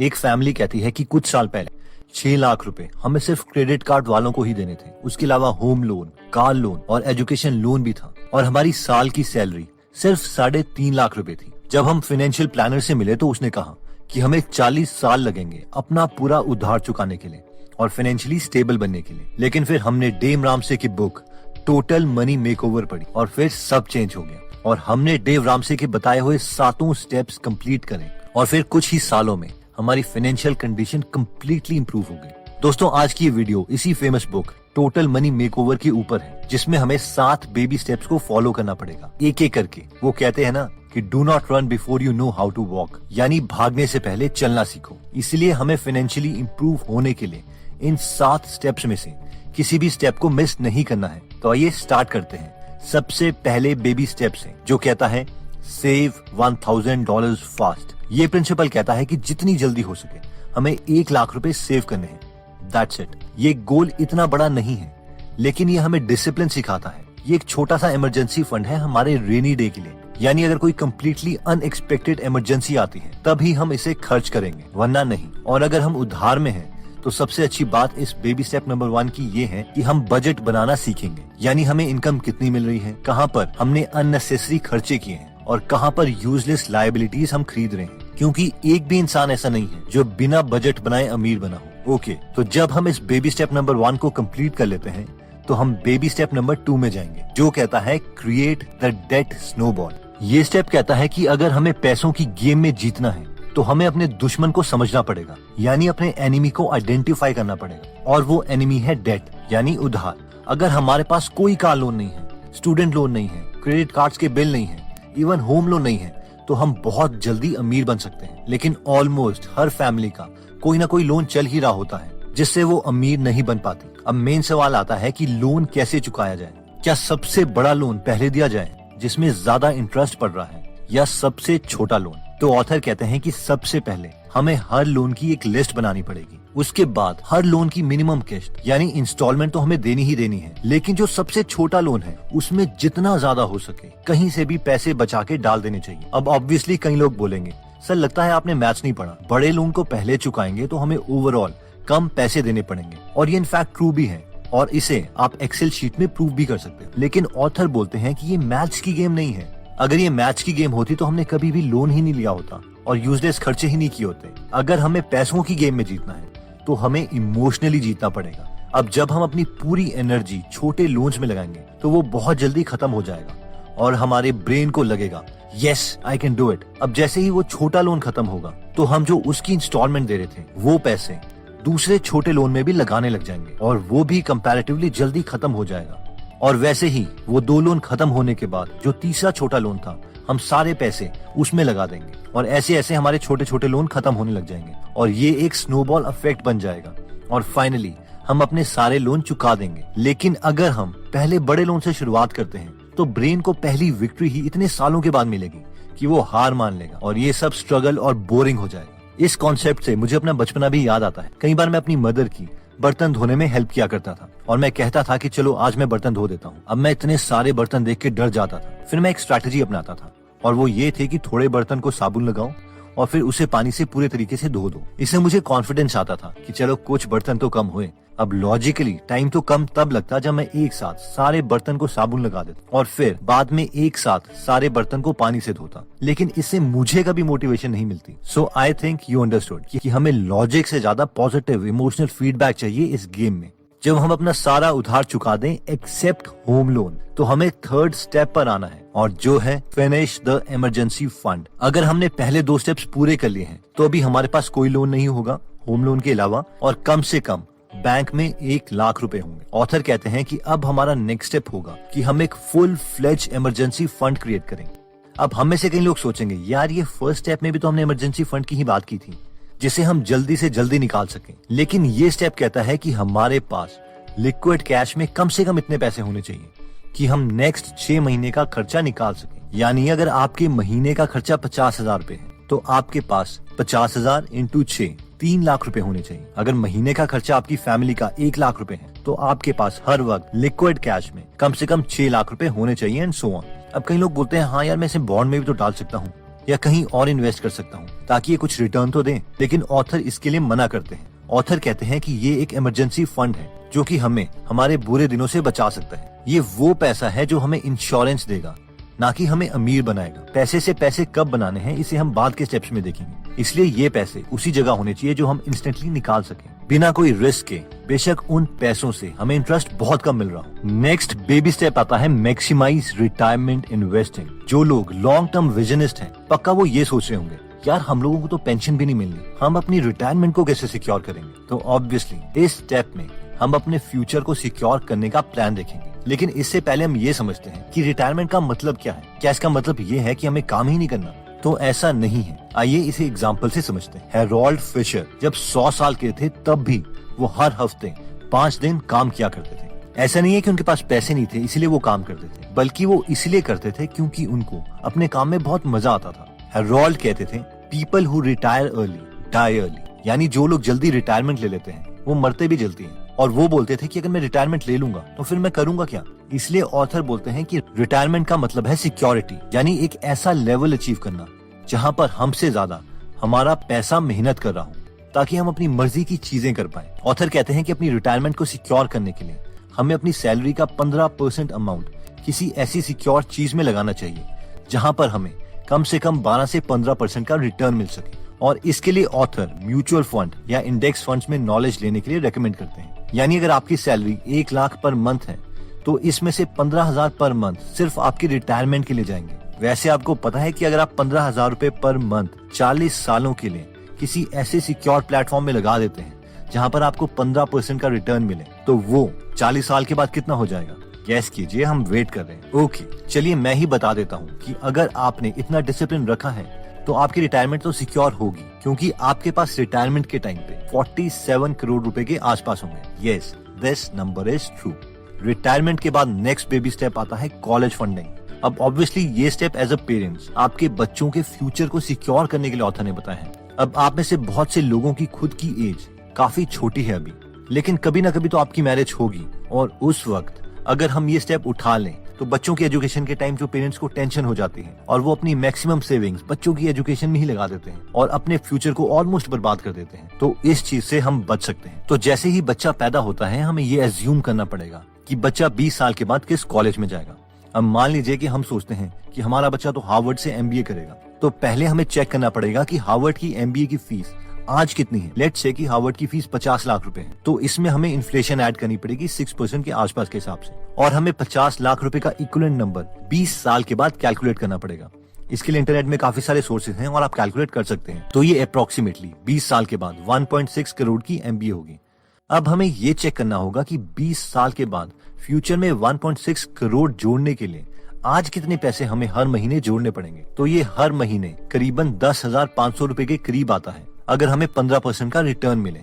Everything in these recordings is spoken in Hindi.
एक फैमिली कहती है कि कुछ साल पहले 6 लाख रुपए हमें सिर्फ क्रेडिट कार्ड वालों को ही देने थे। उसके अलावा होम लोन, कार लोन और एजुकेशन लोन भी था और हमारी साल की सैलरी सिर्फ 3.5 लाख रुपए थी। जब हम फाइनेंशियल प्लानर से मिले तो उसने कहा कि हमें 40 साल लगेंगे अपना पूरा उधार चुकाने के लिए और फाइनेंशियली स्टेबल बनने के लिए। लेकिन फिर हमने डेव रामसे की बुक टोटल मनी मेकओवर पढ़ी और फिर सब चेंज हो गया और हमने डेव रामसे के बताए हुए 7 स्टेप्स कंप्लीट करे और फिर कुछ ही सालों में हमारी फाइनेंशियल कंडीशन कंप्लीटली इंप्रूव हो गई। दोस्तों, आज की ये वीडियो इसी famous book total money makeover के ऊपर है, जिसमें हमें 7 बेबी स्टेप्स को फॉलो करना पड़ेगा एक एक करके। वो कहते हैं ना कि do not run before you know how to walk, यानी भागने से पहले चलना सीखो। इसलिए हमें फाइनेंशियली इंप्रूव होने के लिए इन 7 स्टेप्स में से किसी भी स्टेप को मिस नहीं करना है। तो आइए स्टार्ट करते हैं। सबसे पहले बेबी स्टेप्स है जो कहता है सेव $1000 फास्ट। ये प्रिंसिपल कहता है कि जितनी जल्दी हो सके हमें 1 लाख रुपए सेव करने हैं। That's it. ये गोल इतना बड़ा नहीं है, लेकिन ये हमें डिसिप्लिन सिखाता है। ये एक छोटा सा इमरजेंसी फंड है हमारे रेनी डे के लिए, यानी अगर कोई कम्प्लीटली अनएक्सपेक्टेड इमरजेंसी आती है तभी हम इसे खर्च करेंगे, वरना नहीं। और अगर हम उधार में हैं तो सबसे अच्छी बात इस बेबी स्टेप नंबर 1 की ये है कि हम बजट बनाना सीखेंगे, यानी हमें इनकम कितनी मिल रही है, कहाँ पर हमने अननेसेसरी खर्चे किए हैं और कहाँ पर यूजलेस लायबिलिटीज हम खरीद रहे हैं। क्योंकि एक भी इंसान ऐसा नहीं है जो बिना बजट बनाए अमीर बना हो। ओके, तो जब हम इस बेबी स्टेप नंबर 1 को कंप्लीट कर लेते हैं तो हम बेबी स्टेप नंबर 2 में जाएंगे, जो कहता है क्रिएट द डेट स्नोबॉल। ये स्टेप कहता है कि अगर हमें पैसों की गेम में जीतना है तो हमें अपने दुश्मन को समझना पड़ेगा, यानी अपने एनिमी को आइडेंटिफाई करना पड़ेगा। और वो एनिमी है डेट, यानी उधार। अगर हमारे पास कोई कार लोन नहीं है, स्टूडेंट लोन नहीं है, क्रेडिट कार्ड्स के बिल नहीं है, इवन होम लोन नहीं है, तो हम बहुत जल्दी अमीर बन सकते हैं। लेकिन ऑलमोस्ट हर फैमिली का कोई ना कोई लोन चल ही रहा होता है जिससे वो अमीर नहीं बन पाती। अब मेन सवाल आता है कि लोन कैसे चुकाया जाए। क्या सबसे बड़ा लोन पहले दिया जाए जिसमें ज्यादा इंटरेस्ट पड़ रहा है, या सबसे छोटा लोन? तो ऑथर कहते हैं कि सबसे पहले हमें हर लोन की एक लिस्ट बनानी पड़ेगी। उसके बाद हर लोन की मिनिमम किस्त यानी इंस्टॉलमेंट तो हमें देनी ही देनी है, लेकिन जो सबसे छोटा लोन है उसमें जितना ज्यादा हो सके कहीं से भी पैसे बचा के डाल देने चाहिए। अब ऑब्वियसली कई लोग बोलेंगे सर लगता है आपने मैथ्स नहीं पढ़ा, बड़े लोन को पहले चुकाएंगे तो हमें ओवरऑल कम पैसे देने पड़ेंगे। और ये इनफैक्ट ट्रू भी है और इसे आप एक्सेल शीट में प्रूव भी कर सकते हो। लेकिन ऑथर बोलते हैं कि ये मैथ्स की गेम नहीं है। अगर ये मैथ्स की गेम होती तो हमने कभी भी लोन ही नहीं लिया होता और यूजलेस खर्चे ही नहीं किए होते। अगर हमें पैसों की गेम में जीतना है तो हमें इमोशनली जीतना पड़ेगा। अब जब हम अपनी पूरी एनर्जी छोटे लोन्स में लगाएंगे तो वो बहुत जल्दी खत्म हो जाएगा और हमारे ब्रेन को लगेगा yes I can do it. अब जैसे ही वो छोटा लोन खत्म होगा तो हम जो उसकी इंस्टॉलमेंट दे रहे थे वो पैसे दूसरे छोटे लोन में भी लगाने लग जाएंगे और वो भी कंपैरेटिवली जल्दी खत्म हो जाएगा। और वैसे ही वो 2 लोन खत्म होने के बाद जो तीसरा छोटा लोन था हम सारे पैसे उसमें लगा देंगे और ऐसे ऐसे हमारे छोटे छोटे लोन खत्म होने लग जाएंगे और ये एक स्नोबॉल इफेक्ट बन जाएगा और फाइनली हम अपने सारे लोन चुका देंगे। लेकिन अगर हम पहले बड़े लोन से शुरुआत करते हैं तो ब्रेन को पहली विक्ट्री ही इतने सालों के बाद मिलेगी कि वो हार मान लेगा और ये सब स्ट्रगल और बोरिंग हो जाएगा। इस कॉन्सेप्ट से मुझे अपना बचपना भी याद आता है। कई बार मैं अपनी मदर की बर्तन धोने में हेल्प किया करता था और मैं कहता था कि चलो आज मैं बर्तन धो देता हूँ। अब मैं इतने सारे बर्तन देख के डर जाता था। फिर मैं एक स्ट्रैटेजी अपनाता था और वो ये थे कि थोड़े बर्तन को साबुन लगाओ और फिर उसे पानी से पूरे तरीके से धो दो। इससे मुझे कॉन्फिडेंस आता था कि चलो कुछ बर्तन तो कम हुए। अब लॉजिकली टाइम तो कम तब लगता जब मैं एक साथ सारे बर्तन को साबुन लगा देता और फिर बाद में एक साथ सारे बर्तन को पानी से धोता। लेकिन इससे मुझे कभी मोटिवेशन नहीं मिलती। सो आई थिंक यू अंडरस्टूड कि हमें लॉजिक से ज्यादा पॉजिटिव इमोशनल फीडबैक चाहिए इस गेम में। जब हम अपना सारा उधार चुका दें एक्सेप्ट होम लोन तो हमें 3rd स्टेप पर आना है और जो है फिनिश द इमरजेंसी फंड। अगर हमने पहले 2 स्टेप्स पूरे कर लिए हैं तो अभी हमारे पास कोई लोन नहीं होगा होम लोन के अलावा और कम से कम बैंक में 1 लाख रुपए होंगे। ऑथर कहते हैं कि अब हमारा नेक्स्ट स्टेप होगा कि हम एक full fledge emergency fund create करेंगे। अब हम में से कई लोग सोचेंगे यार ये फर्स्ट स्टेप में भी तो हमने इमरजेंसी फंड की ही बात की थी जिसे हम जल्दी से जल्दी निकाल सकें। लेकिन ये स्टेप कहता है कि हमारे पास लिक्विड कैश में कम से कम इतने पैसे होने चाहिए कि हम नेक्स्ट 6 महीने का खर्चा निकाल सकें। यानी अगर आपके महीने का खर्चा 50,000 रुपए है तो आपके पास 50,000 इंटू 6 3 लाख रुपए होने चाहिए। अगर महीने का खर्चा आपकी फैमिली का 1 लाख रुपए है तो आपके पास हर वक्त लिक्विड कैश में कम से कम 6 लाख रुपए होने चाहिए एंड सो ऑन। अब कई लोग बोलते हैं हाँ यार मैं इसे बॉन्ड में भी तो डाल सकता हूँ या कहीं और इन्वेस्ट कर सकता हूँ ताकि ये कुछ रिटर्न तो दें। लेकिन ऑथर इसके लिए मना करते हैं। ऑथर कहते हैं कि ये एक इमरजेंसी फंड है जो कि हमें हमारे बुरे दिनों से बचा सकता है। ये वो पैसा है जो हमें इंश्योरेंस देगा, ना कि हमें अमीर बनाएगा। पैसे से पैसे कब बनाने हैं इसे हम बाद के स्टेप्स में देखेंगे। इसलिए ये पैसे उसी जगह होने चाहिए जो हम इंस्टेंटली निकाल सकें बिना कोई रिस्क के। बेशक उन पैसों से हमें इंटरेस्ट बहुत कम मिल रहा हो। नेक्स्ट बेबी स्टेप आता है मैक्सिमाइज रिटायरमेंट इन्वेस्टिंग। जो लोग लॉन्ग टर्म विजनिस्ट हैं, पक्का वो ये सोच रहे होंगे, यार हम लोगों को तो पेंशन भी नहीं मिलनी, हम अपनी रिटायरमेंट को कैसे सिक्योर करेंगे। तो ऑब्वियसली इस स्टेप में हम अपने फ्यूचर को सिक्योर करने का प्लान देखेंगे। लेकिन इससे पहले हम ये समझते हैं कि रिटायरमेंट का मतलब क्या है। क्या इसका मतलब ये है कि हमें काम ही नहीं करना? तो ऐसा नहीं है। आइए इसे एग्जाम्पल से समझते हैं। हेरोल्ड फिशर जब 100 साल के थे तब भी वो हर हफ्ते 5 दिन काम किया करते थे। ऐसा नहीं है कि उनके पास पैसे नहीं थे इसलिए वो काम करते थे, बल्कि वो इसलिए करते थे क्योंकि उनको अपने काम में बहुत मजा आता था। हेरोल्ड कहते थे, people who retire early die early, यानी जो लोग जल्दी रिटायरमेंट ले लेते हैं वो मरते भी जल्दी हैं। और वो बोलते थे कि अगर मैं रिटायरमेंट ले लूंगा तो फिर मैं करूंगा क्या। इसलिए ऑथर बोलते हैं कि रिटायरमेंट का मतलब है सिक्योरिटी, यानी एक ऐसा लेवल अचीव करना जहां पर हमसे ज्यादा हमारा पैसा मेहनत कर रहा हो, ताकि हम अपनी मर्जी की चीजें कर पाए। ऑथर कहते हैं कि अपनी रिटायरमेंट को सिक्योर करने के लिए हमें अपनी सैलरी का 15% अमाउंट किसी ऐसी सिक्योर चीज में लगाना चाहिए जहां पर हमें कम से कम 12 से 15% का रिटर्न मिल सके। और इसके लिए ऑथर म्यूचुअल फंड या इंडेक्स फंड्स में नॉलेज लेने के लिए रेकमेंड करते हैं। यानी अगर आपकी सैलरी 1 लाख पर मंथ है तो इसमें से 15,000 पर मंथ सिर्फ आपकी रिटायरमेंट के लिए जाएंगे। वैसे आपको पता है कि अगर आप 15,000 रुपए पर मंथ 40 सालों के लिए किसी ऐसे सिक्योर प्लेटफॉर्म में लगा देते हैं जहां पर आपको 15% का रिटर्न मिले, तो वो 40 साल के बाद कितना हो जाएगा? गैस कीजिए, हम वेट कर रहे हैं। ओके, चलिए मैं ही बता देता हूँ कि अगर आपने इतना डिसिप्लिन रखा है तो आपकी रिटायरमेंट तो सिक्योर होगी, क्योंकि आपके पास रिटायरमेंट के टाइम पे 47 करोड़ रुपए के आसपास होंगे। Yes, this number is true. Retirement के बाद नेक्स्ट बेबी स्टेप आता है कॉलेज फंडिंग। अब ऑब्वियसली ये स्टेप एज अ पेरेंट्स आपके बच्चों के फ्यूचर को सिक्योर करने के लिए ऑथर ने बताया है। अब आप में से बहुत से लोगों की खुद की एज काफी छोटी है अभी, लेकिन कभी ना कभी तो आपकी मैरिज होगी, और उस वक्त अगर हम ये स्टेप उठा लें तो बच्चों की एजुकेशन के टाइम जो पेरेंट्स को टेंशन हो जाती है और वो अपनी मैक्सिमम सेविंग्स बच्चों की एजुकेशन में ही लगा देते हैं और अपने फ्यूचर को ऑलमोस्ट बर्बाद कर देते हैं, तो इस चीज से हम बच सकते हैं। तो जैसे ही बच्चा पैदा होता है हमें ये एज्यूम करना पड़ेगा कि बच्चा 20 साल के बाद किस कॉलेज में जाएगा। अब मान लीजिए कि हम सोचते हैं कि हमारा बच्चा तो हार्वर्ड से MBA करेगा, तो पहले हमें चेक करना पड़ेगा कि हार्वर्ड की MBA की फीस आज कितनी है। लेट्स से कि हार्वर्ड की फीस 50 लाख रुपए है, तो इसमें हमें इन्फ्लेशन ऐड करनी पड़ेगी 6% के आसपास के हिसाब से, और हमें 50 लाख रुपए का इक्विवेलेंट नंबर 20 साल के बाद कैलकुलेट करना पड़ेगा। इसके लिए इंटरनेट में काफी सारे सोर्सेज हैं और आप कैलकुलेट कर सकते हैं। तो ये अप्रोक्सीमेटली 20 साल के बाद 1.6 करोड़ की MBA होगी। अब हमें ये चेक करना होगा कि 20 साल के बाद फ्यूचर में 1.6 करोड़ जोड़ने के लिए आज कितने पैसे हमें हर महीने जोड़ने पड़ेंगे। तो ये हर महीने करीबन 10,500 रुपए के करीब आता है अगर हमें 15% का रिटर्न मिले।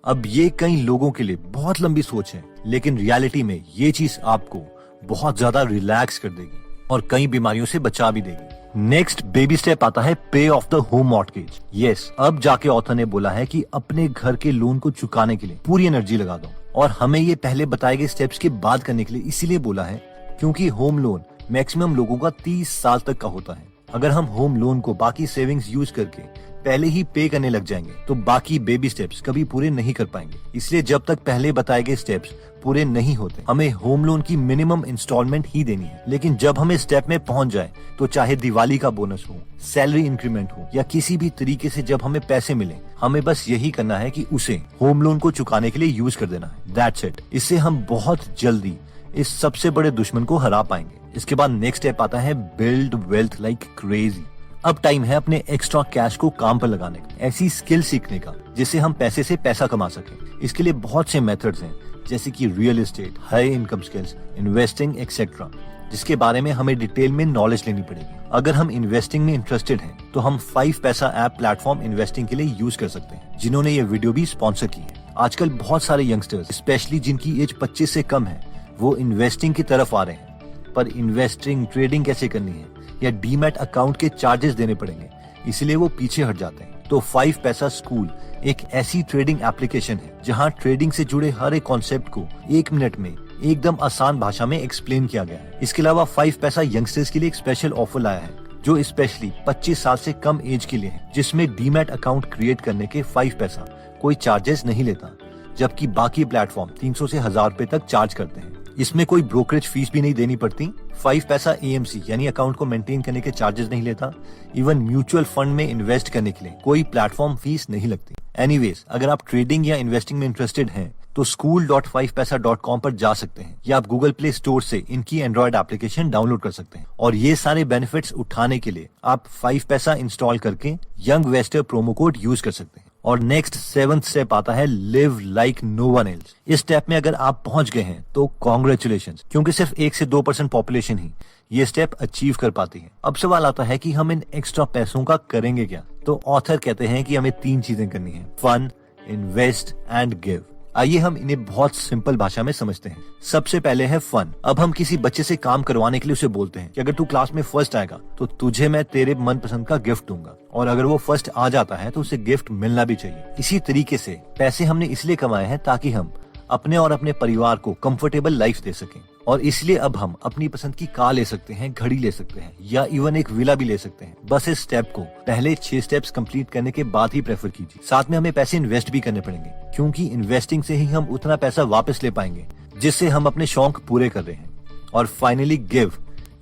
अब ये कई लोगों के लिए बहुत लंबी सोच है, लेकिन रियलिटी में ये चीज आपको बहुत ज्यादा रिलैक्स कर देगी और कई बीमारियों से बचा भी देगी। नेक्स्ट बेबी स्टेप आता है पे of the home mortgage. Yes, अब जाके ऑथर ने बोला है कि अपने घर के लोन को चुकाने के लिए पूरी एनर्जी लगा दो, और हमें ये पहले बताए गए स्टेप्स के बाद करने के लिए इसीलिए बोला है क्योंकि होम लोन मैक्सिमम लोगों का 30 साल तक का होता है। अगर हम होम लोन को बाकी सेविंग्स यूज करके पहले ही पे करने लग जाएंगे तो बाकी बेबी स्टेप्स कभी पूरे नहीं कर पाएंगे। इसलिए जब तक पहले बताए गए स्टेप्स पूरे नहीं होते हमें होम लोन की मिनिमम इंस्टॉलमेंट ही देनी है। लेकिन जब हमें स्टेप में पहुंच जाए तो चाहे दिवाली का बोनस हो, सैलरी इंक्रीमेंट हो या किसी भी तरीके से जब हमें पैसे मिले, हमें बस यही करना है कि उसे होम लोन को चुकाने के लिए यूज कर देना है। That's it. इससे हम बहुत जल्दी इस सबसे बड़े दुश्मन को हरा पाएंगे। इसके बाद नेक्स्ट स्टेप आता है बिल्ड वेल्थ लाइक क्रेजी। अब टाइम है अपने एक्स्ट्रा कैश को काम पर लगाने का, ऐसी स्किल सीखने का जिससे हम पैसे से पैसा कमा सकें। इसके लिए बहुत से मेथड्स हैं, जैसे कि real estate, high income skills, investing etcetera, जिसके बारे में हमें डिटेल में नॉलेज लेनी पड़ेगी। अगर हम इन्वेस्टिंग में इंटरेस्टेड हैं तो हम 5 पैसा ऐप प्लेटफॉर्म इन्वेस्टिंग के लिए यूज कर सकते हैं, जिन्होंने ये वीडियो भी स्पॉन्सर की है। आजकल बहुत सारे यंगस्टर्स, स्पेशली जिनकी एज 25 से कम है, वो इन्वेस्टिंग की तरफ आ रहे हैं, पर इन्वेस्टिंग ट्रेडिंग कैसे करनी है या डीमैट अकाउंट के चार्जेस देने पड़ेंगे, इसलिए वो पीछे हट जाते हैं। तो 5 पैसा स्कूल एक ऐसी ट्रेडिंग एप्लीकेशन है जहां ट्रेडिंग से जुड़े हर एक कॉन्सेप्ट को 1 मिनट में एकदम आसान भाषा में एक्सप्लेन किया गया है। इसके अलावा 5 पैसा यंगस्टर्स के लिए एक स्पेशल ऑफर लाया है जो स्पेशली 25 साल से कम एज के लिए है, जिसमें डीमैट अकाउंट क्रिएट करने के 5 पैसा कोई चार्जेस नहीं लेता, जबकि बाकी प्लेटफॉर्म 300 से 1000 रुपए तक चार्ज करते हैं। इसमें कोई ब्रोकरेज फीस भी नहीं देनी पड़ती। 5 पैसा AMC यानी अकाउंट को मेंटेन करने के चार्जेस नहीं लेता। इवन म्यूचुअल फंड में इन्वेस्ट करने के लिए कोई प्लेटफॉर्म फीस नहीं लगती। एनीवेज, अगर आप ट्रेडिंग या इन्वेस्टिंग में इंटरेस्टेड हैं तो school.5paisa.com पर जा सकते हैं या आप गूगल प्ले स्टोर से इनकी एंड्रॉइड एप्लीकेशन डाउनलोड कर सकते हैं। और ये सारे बेनिफिट्स उठाने के लिए आप 5 पैसा इंस्टॉल करके यंग वेस्टर प्रोमो कोड यूज कर सकते हैं। और नेक्स्ट 7th स्टेप आता है live like no one else. इस स्टेप में अगर आप पहुंच गए हैं तो कॉन्ग्रेचुलेशंस, क्योंकि सिर्फ 1 से 2% पॉपुलेशन ही ये स्टेप अचीव कर पाती है। अब सवाल आता है कि हम इन एक्स्ट्रा पैसों का करेंगे क्या। तो ऑथर कहते हैं कि हमें 3 चीजें करनी है, फन, इन्वेस्ट एंड गिव। आइए हम इन्हें बहुत सिंपल भाषा में समझते हैं। सबसे पहले है फन। अब हम किसी बच्चे से काम करवाने के लिए उसे बोलते हैं कि अगर तू क्लास में फर्स्ट आएगा तो तुझे मैं तेरे मनपसंद का गिफ्ट दूंगा, और अगर वो फर्स्ट आ जाता है तो उसे गिफ्ट मिलना भी चाहिए। इसी तरीके से पैसे हमने इसलिए कमाए हैं ताकि हम अपने और अपने परिवार को कंफर्टेबल लाइफ दे सकें, और इसलिए अब हम अपनी पसंद की कार ले सकते हैं, घड़ी ले सकते हैं या इवन एक विला भी ले सकते हैं। बस इस स्टेप को पहले 6 स्टेप्स कंप्लीट करने के बाद ही प्रेफर कीजिए। साथ में हमें पैसे इन्वेस्ट भी करने पड़ेंगे, क्योंकि इन्वेस्टिंग से ही हम उतना पैसा वापस ले पाएंगे जिससे हम अपने शौक पूरे कर रहे हैं। और फाइनली गिव,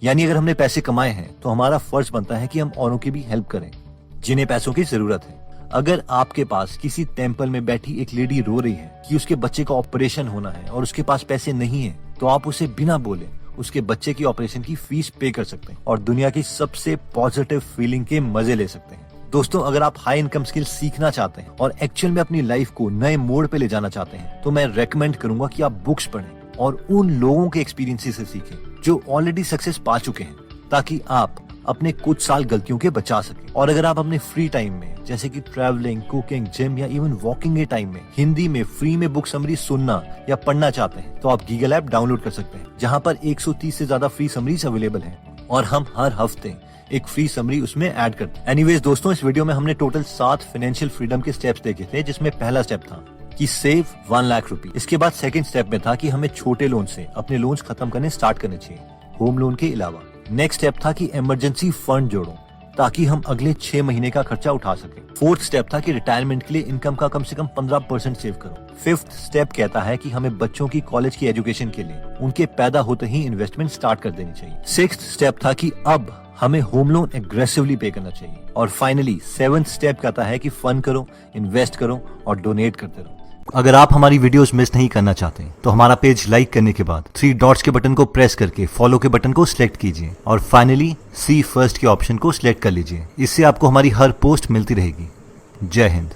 यानी अगर हमने पैसे कमाए हैं तो हमारा फर्ज बनता है कि हम औरों की भी हेल्प करें जिन्हें पैसों की जरूरत है। अगर आपके पास किसी टेम्पल में बैठी एक लेडी रो रही है कि उसके बच्चे का ऑपरेशन होना है और उसके पास पैसे नहीं है, तो आप उसे बिना बोले उसके बच्चे की ऑपरेशन की फीस पे कर सकते हैं और दुनिया की सबसे पॉजिटिव फीलिंग के मजे ले सकते हैं। दोस्तों, अगर आप हाई इनकम स्किल सीखना चाहते हैं और एक्चुअल में अपनी लाइफ को नए मोड़ पे ले जाना चाहते हैं, तो मैं रेकमेंड करूंगा कि आप बुक्स पढ़ें और उन लोगों के एक्सपीरियंसेस से सीखें जो ऑलरेडी सक्सेस पा चुके हैं, ताकि आप अपने कुछ साल गलतियों के बचा सके। और अगर आप अपने फ्री टाइम में, जैसे कि ट्रैवलिंग, कुकिंग, जिम या इवन वॉकिंग के टाइम में हिंदी में फ्री में बुक समरी सुनना या पढ़ना चाहते हैं, तो आप गीगल ऐप डाउनलोड कर सकते हैं, जहां पर 130 से ज्यादा फ्री समरीज अवेलेबल हैं और हम हर हफ्ते एक फ्री समरी उसमें ऐड करते हैं। एनीवेज दोस्तों, इस वीडियो में हमने टोटल 7 फाइनेंशियल फ्रीडम के स्टेप्स देखे थे, जिसमें पहला स्टेप था कि सेव 1 लाख रुपए। इसके बाद सेकंड स्टेप में था कि हमें छोटे लोन से अपने लोन्स खत्म करने स्टार्ट करने चाहिए, होम लोन के अलावा। नेक्स्ट स्टेप था कि इमरजेंसी फंड जोड़ो ताकि हम अगले 6 महीने का खर्चा उठा सकें। फोर्थ स्टेप था कि रिटायरमेंट के लिए इनकम का कम से कम 15% सेव करो। फिफ्थ स्टेप कहता है कि हमें बच्चों की कॉलेज की एजुकेशन के लिए उनके पैदा होते ही इन्वेस्टमेंट स्टार्ट कर देनी चाहिए। सिक्स्थ स्टेप था कि अब हमें होम लोन एग्रेसिवली पे करना चाहिए। और फाइनली 7th स्टेप कहता है कि फन करो, इन्वेस्ट करो और डोनेट करते रहो। अगर आप हमारी वीडियोस मिस नहीं करना चाहते तो हमारा पेज लाइक करने के बाद 3 डॉट्स के बटन को प्रेस करके फॉलो के बटन को सिलेक्ट कीजिए और फाइनली सी फर्स्ट के ऑप्शन को सिलेक्ट कर लीजिए। इससे आपको हमारी हर पोस्ट मिलती रहेगी। जय हिंद।